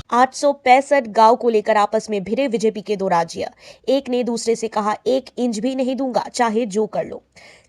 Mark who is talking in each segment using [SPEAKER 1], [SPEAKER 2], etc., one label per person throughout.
[SPEAKER 1] 865 गांव को लेकर आपस में भिड़े बीजेपी के दो राज्य। एक ने दूसरे से कहा 1 इंच भी नहीं दूंगा, चाहे जो कर लो।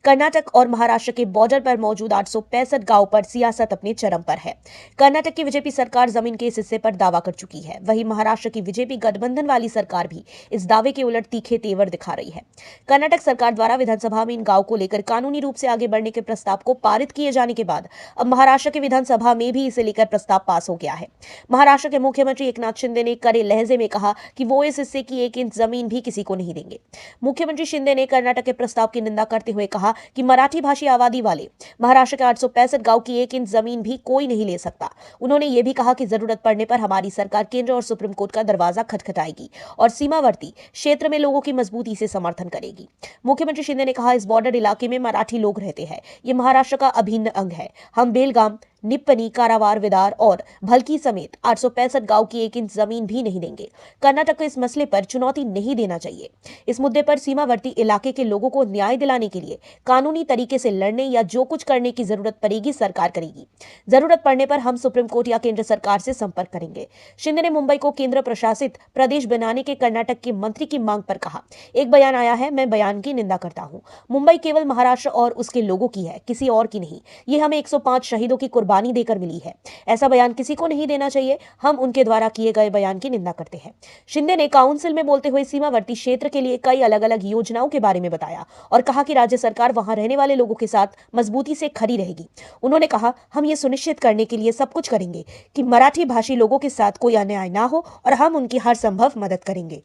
[SPEAKER 1] कर्नाटक और महाराष्ट्र के बॉर्डर पर मौजूद 865 गांव पर सियासत अपने चरम पर है। कर्नाटक की बीजेपी सरकार जमीन के इस हिस्से पर दावा कर चुकी है, वहीं महाराष्ट्र की बीजेपी गठबंधन वाली सरकार भी इस दावे के उलट तीखे तेवर दिखा रही है। कर्नाटक सरकार द्वारा विधानसभा में इन गांव को लेकर कानूनी रूप से आगे बढ़ने के प्रस्ताव को पारित किए जाने के बाद अब महाराष्ट्र की विधानसभा में भी इसे लेकर प्रस्ताव पास हो गया है। महाराष्ट्र के मुख्यमंत्री एकनाथ शिंदे ने कड़े लहजे में कहा कि वो इस हिस्से की 1 इंच जमीन भी किसी को नहीं देंगे। मुख्यमंत्री शिंदे ने कर्नाटक के प्रस्ताव की निंदा करते हुए कहा कि मराठी भाषी आबादी वाले महाराष्ट्र के 865 गांव की 1 इंच जमीन भी कोई नहीं ले सकता। उन्होंने ये भी कहा कि जरूरत पड़ने पर हमारी सरकार केंद्र और सुप्रीम कोर्ट का दरवाजा खटखटाएगी और सीमावर्ती क्षेत्र में लोगों की मजबूती से समर्थन करेगी। मुख्यमंत्री शिंदे ने कहा, इस बॉर्डर इलाके में मराठी लोग रहते हैं, ये महाराष्ट्र का अभिन्न अंग है। हम बेलगाम, निप्पनी, कारावार, विदार और भलकी समेत 865 गांव की 1 इंच जमीन भी नहीं देंगे। कर्नाटक को इस मसले पर चुनौती नहीं देना चाहिए। इस मुद्दे पर सीमावर्ती इलाके के लोगों को न्याय दिलाने के लिए कानूनी तरीके से लड़ने या जो कुछ करने की जरूरत पड़ेगी सरकार करेगी। जरूरत पड़ने पर हम सुप्रीम कोर्ट या केंद्र सरकार से संपर्क करेंगे। शिंदे ने मुंबई को केंद्र प्रशासित प्रदेश बनाने के कर्नाटक के मंत्री की मांग पर कहा, एक बयान आया है, मैं बयान की निंदा करता हूं। मुंबई केवल महाराष्ट्र और उसके लोगों की है, किसी और की नहीं। ये हमें 105 शहीदों की कुर्बानी देकर मिली है। ऐसा बयान किसी को नहीं देना चाहिए। हम उनके द्वारा किए गए बयान की निंदा करते हैं। शिंदे ने काउंसिल में बोलते हुए सीमावर्ती क्षेत्र के लिए कई अलग अलग योजनाओं के बारे में बताया और कहा कि राज्य सरकार वहां रहने वाले लोगों के साथ मजबूती से खड़ी रहेगी। उन्होंने कहा, हम ये सुनिश्चित करने के लिए सब कुछ करेंगे कि मराठी भाषी लोगों के साथ कोई अन्याय ना हो और हम उनकी हर संभव मदद करेंगे।